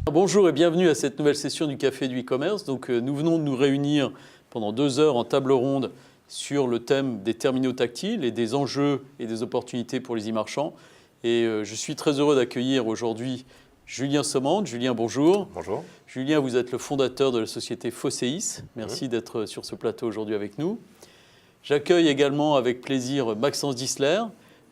Bonjour et bienvenue à cette nouvelle session du Café du e-commerce. Donc, nous venons de nous réunir pendant 2 heures en table ronde sur le thème des terminaux tactiles et des enjeux et des opportunités pour les e-marchands. Et je suis très heureux d'accueillir aujourd'hui Julien Sommande. Julien, bonjour. Bonjour. Julien, vous êtes le fondateur de la société Phoseis. Merci d'être sur ce plateau aujourd'hui avec nous. J'accueille également avec plaisir Maxence Dissler.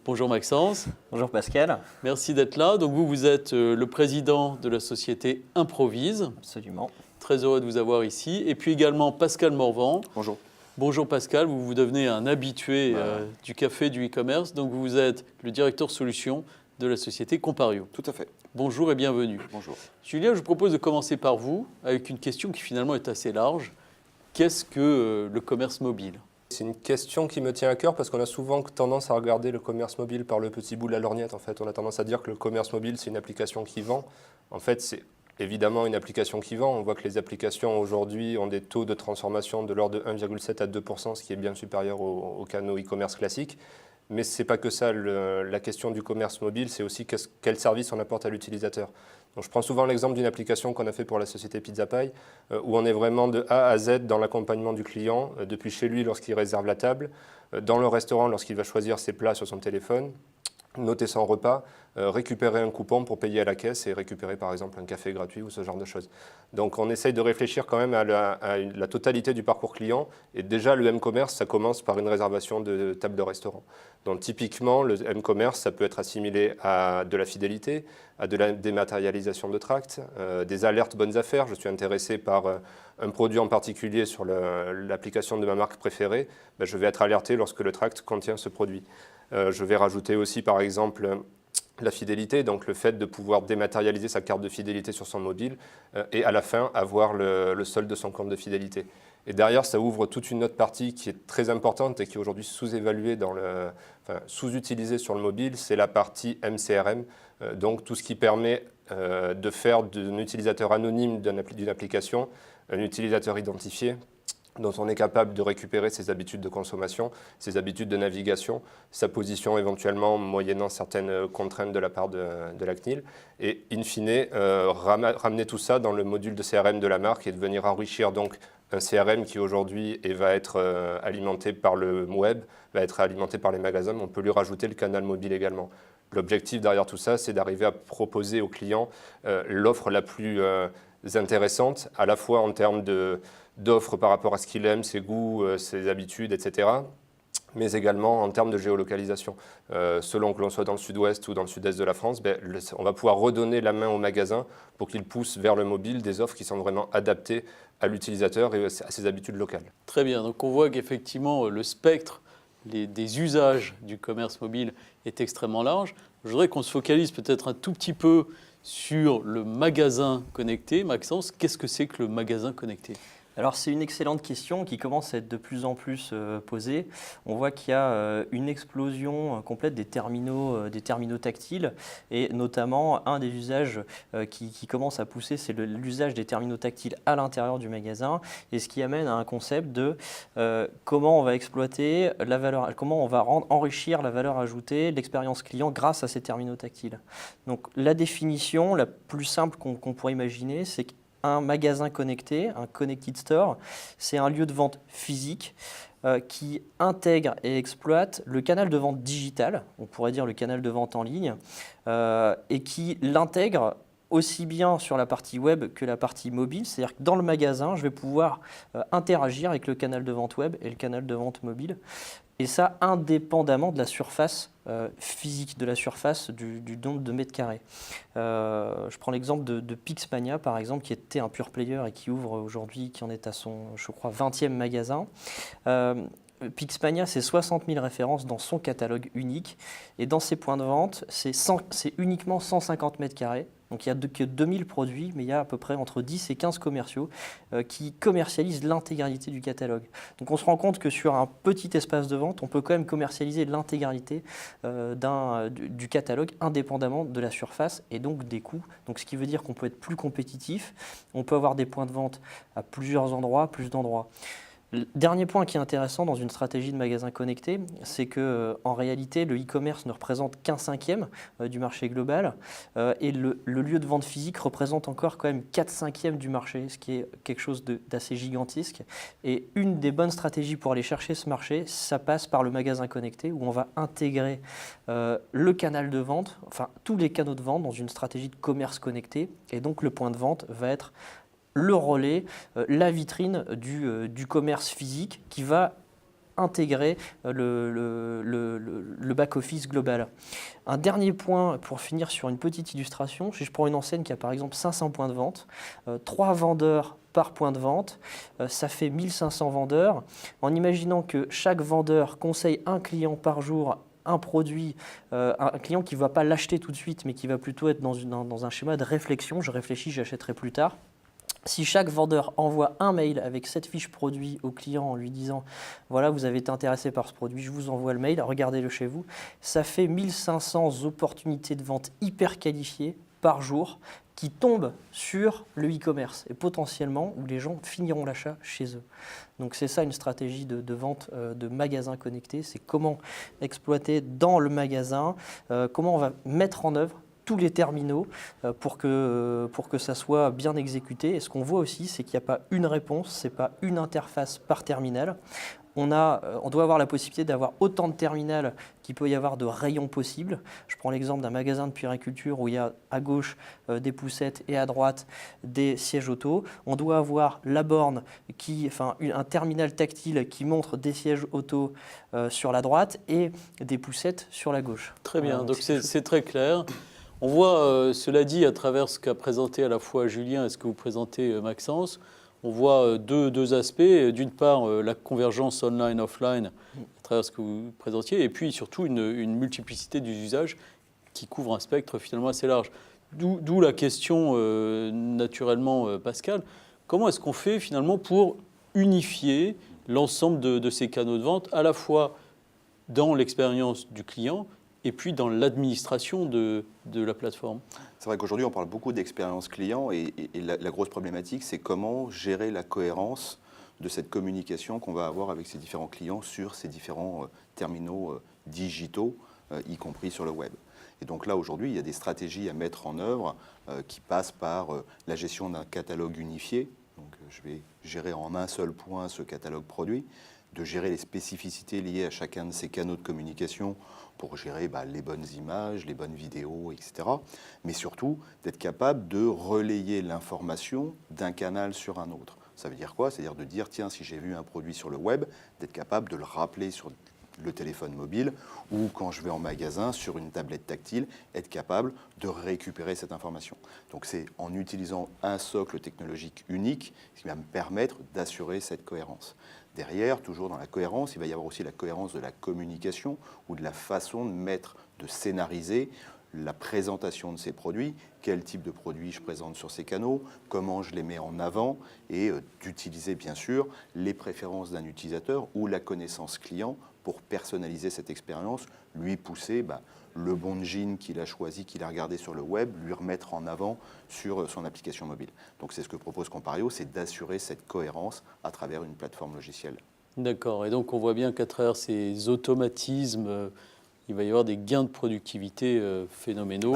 Bonjour Maxence. Bonjour Pascal. Merci d'être là. Donc vous êtes le président de la société Improvise. Absolument. Très heureux de vous avoir ici. Et puis également Pascal Morvan. Bonjour. Bonjour Pascal, vous devenez un habitué du café du e-commerce. Donc vous êtes le directeur solution de la société Compario. Tout à fait. Bonjour et bienvenue. Bonjour. Julien, je vous propose de commencer par vous avec une question qui finalement est assez large. Qu'est-ce que le commerce mobile ? C'est une question qui me tient à cœur parce qu'on a souvent tendance à regarder le commerce mobile par le petit bout de la lorgnette. En fait, on a tendance à dire que le commerce mobile, c'est une application qui vend. En fait, c'est évidemment une application qui vend. On voit que les applications aujourd'hui ont des taux de transformation de l'ordre de 1,7 à 2%, ce qui est bien supérieur aux canaux e-commerce classiques. Mais ce n'est pas que ça. La question du commerce mobile, c'est aussi quel service on apporte à l'utilisateur. Donc, je prends souvent l'exemple d'une application qu'on a fait pour la société PizzaPie, où on est vraiment de A à Z dans l'accompagnement du client, depuis chez lui lorsqu'il réserve la table, dans le restaurant lorsqu'il va choisir ses plats sur son téléphone, noter son repas, récupérer un coupon pour payer à la caisse et récupérer par exemple un café gratuit ou ce genre de choses. Donc on essaye de réfléchir quand même à la totalité du parcours client. Et déjà le m-commerce, ça commence par une réservation de table de restaurant. Donc typiquement le m-commerce, ça peut être assimilé à de la fidélité, à de la dématérialisation de tracts, des alertes bonnes affaires. Je suis intéressé par un produit en particulier sur l'application de ma marque préférée, ben, je vais être alerté lorsque le tract contient ce produit. Je vais rajouter aussi par exemple la fidélité, donc le fait de pouvoir dématérialiser sa carte de fidélité sur son mobile et à la fin avoir le solde de son compte de fidélité. Et derrière, ça ouvre toute une autre partie qui est très importante et qui est aujourd'hui sous-évaluée, sous-utilisée sur le mobile, c'est la partie MCRM, donc tout ce qui permet de faire d'un utilisateur anonyme d'une application un utilisateur identifié, dont on est capable de récupérer ses habitudes de consommation, ses habitudes de navigation, sa position éventuellement moyennant certaines contraintes de la part de la CNIL, et in fine ramener tout ça dans le module de CRM de la marque et de venir enrichir donc un CRM qui aujourd'hui va être alimenté par le web, va être alimenté par les magasins, mais on peut lui rajouter le canal mobile également. L'objectif derrière tout ça, c'est d'arriver à proposer aux clients l'offre la plus intéressante, à la fois en termes d'offres par rapport à ce qu'il aime, ses goûts, ses habitudes, etc., mais également en termes de géolocalisation. Selon que l'on soit dans le sud-ouest ou dans le sud-est de la France, on va pouvoir redonner la main au magasin pour qu'il pousse vers le mobile des offres qui sont vraiment adaptées à l'utilisateur et à ses habitudes locales. Très bien, donc on voit qu'effectivement le spectre des usages du commerce mobile est extrêmement large. Je voudrais qu'on se focalise peut-être un tout petit peu sur le magasin connecté. Maxence, qu'est-ce que c'est que le magasin connecté ? Alors c'est une excellente question qui commence à être de plus en plus posée. On voit qu'il y a une explosion complète des terminaux tactiles et notamment un des usages qui commence à pousser, c'est l'usage des terminaux tactiles à l'intérieur du magasin et ce qui amène à un concept de comment on va exploiter la valeur, comment on va enrichir la valeur ajoutée, l'expérience client grâce à ces terminaux tactiles. Donc la définition la plus simple qu'on pourrait imaginer, c'est un magasin connecté, un connected store, c'est un lieu de vente physique qui intègre et exploite le canal de vente digital, on pourrait dire le canal de vente en ligne, et qui l'intègre aussi bien sur la partie web que la partie mobile. C'est-à-dire que dans le magasin, je vais pouvoir interagir avec le canal de vente web et le canal de vente mobile. Et ça, indépendamment de la surface physique, de la surface du nombre de mètres carrés. Je prends l'exemple de Pixmania, par exemple, qui était un pure player et qui ouvre aujourd'hui, qui en est à son, je crois, 20e magasin. Pixmania, c'est 60 000 références dans son catalogue unique. Et dans ses points de vente, c'est uniquement 150 mètres carrés. Donc il n'y a que 2000 produits, mais il y a à peu près entre 10 et 15 commerciaux qui commercialisent l'intégralité du catalogue. Donc on se rend compte que sur un petit espace de vente, on peut quand même commercialiser l'intégralité du catalogue indépendamment de la surface et donc des coûts. Donc ce qui veut dire qu'on peut être plus compétitif, on peut avoir des points de vente à plusieurs endroits, plus d'endroits. Le dernier point qui est intéressant dans une stratégie de magasin connecté, c'est que en réalité, le e-commerce ne représente qu'un cinquième du marché global et le lieu de vente physique représente encore quand même 4/5 du marché, ce qui est quelque chose d'assez gigantesque. Et une des bonnes stratégies pour aller chercher ce marché, ça passe par le magasin connecté où on va intégrer le canal de vente, enfin tous les canaux de vente dans une stratégie de commerce connecté. Et donc le point de vente va être le relais, la vitrine du commerce physique qui va intégrer le back-office global. Un dernier point pour finir sur une petite illustration, si je prends une enseigne qui a par exemple 500 points de vente, 3 vendeurs par point de vente, ça fait 1500 vendeurs. En imaginant que chaque vendeur conseille un client par jour un produit, un client qui ne va pas l'acheter tout de suite, mais qui va plutôt être dans un schéma de réflexion, je réfléchis, j'achèterai plus tard. Si chaque vendeur envoie un mail avec cette fiche produit au client en lui disant « Voilà, vous avez été intéressé par ce produit, je vous envoie le mail, regardez-le chez vous », ça fait 1500 opportunités de vente hyper qualifiées par jour qui tombent sur le e-commerce et potentiellement où les gens finiront l'achat chez eux. Donc c'est ça une stratégie de vente de magasin connecté, c'est comment exploiter dans le magasin, comment on va mettre en œuvre tous les terminaux pour que ça soit bien exécuté. Et ce qu'on voit aussi, c'est qu'il n'y a pas une réponse, ce n'est pas une interface par terminal. On doit avoir la possibilité d'avoir autant de terminals qu'il peut y avoir de rayons possibles. Je prends l'exemple d'un magasin de puériculture où il y a à gauche des poussettes et à droite des sièges auto. On doit avoir la borne, un terminal tactile qui montre des sièges auto sur la droite et des poussettes sur la gauche. Très bien, donc c'est très clair. On voit, cela dit, à travers ce qu'a présenté à la fois Julien et ce que vous présentez, Maxence, on voit deux aspects. D'une part, la convergence online-offline à travers ce que vous présentiez, et puis surtout une multiplicité d'usages qui couvre un spectre finalement assez large. D'où la question, naturellement, Pascal, comment est-ce qu'on fait finalement pour unifier l'ensemble de ces canaux de vente, à la fois dans l'expérience du client et puis dans l'administration de la plateforme? C'est vrai qu'aujourd'hui, on parle beaucoup d'expérience client et la grosse problématique, c'est comment gérer la cohérence de cette communication qu'on va avoir avec ces différents clients sur ces différents terminaux digitaux, y compris sur le web. Et donc là, aujourd'hui, il y a des stratégies à mettre en œuvre qui passent par la gestion d'un catalogue unifié. Donc, je vais gérer en un seul point ce catalogue produit, de gérer les spécificités liées à chacun de ces canaux de communication pour gérer les bonnes images, les bonnes vidéos, etc. Mais surtout, d'être capable de relayer l'information d'un canal sur un autre. Ça veut dire quoi? C'est-à-dire de dire, tiens, si j'ai vu un produit sur le web, d'être capable de le rappeler sur le téléphone mobile ou quand je vais en magasin sur une tablette tactile, être capable de récupérer cette information. Donc c'est en utilisant un socle technologique unique qui va me permettre d'assurer cette cohérence. Derrière, toujours dans la cohérence, il va y avoir aussi la cohérence de la communication ou de la façon de scénariser la présentation de ces produits, quel type de produits je présente sur ces canaux, comment je les mets en avant et d'utiliser bien sûr les préférences d'un utilisateur ou la connaissance client pour personnaliser cette expérience, lui pousser le bon jean qu'il a choisi, qu'il a regardé sur le web, lui remettre en avant sur son application mobile. Donc c'est ce que propose Compario, c'est d'assurer cette cohérence à travers une plateforme logicielle. D'accord, et donc on voit bien qu'à travers ces automatismes, il va y avoir des gains de productivité phénoménaux.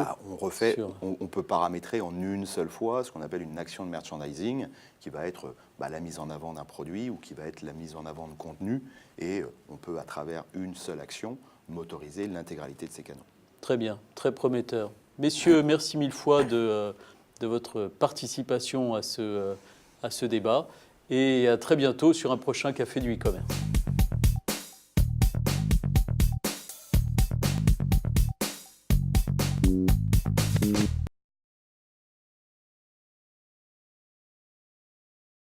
On peut paramétrer en une seule fois ce qu'on appelle une action de merchandising qui va être la mise en avant d'un produit ou qui va être la mise en avant de contenu. Et on peut, à travers une seule action, motoriser l'intégralité de ces canaux. Très bien, très prometteur. Messieurs, merci mille fois de votre participation à ce débat. Et à très bientôt sur un prochain Café du e-commerce.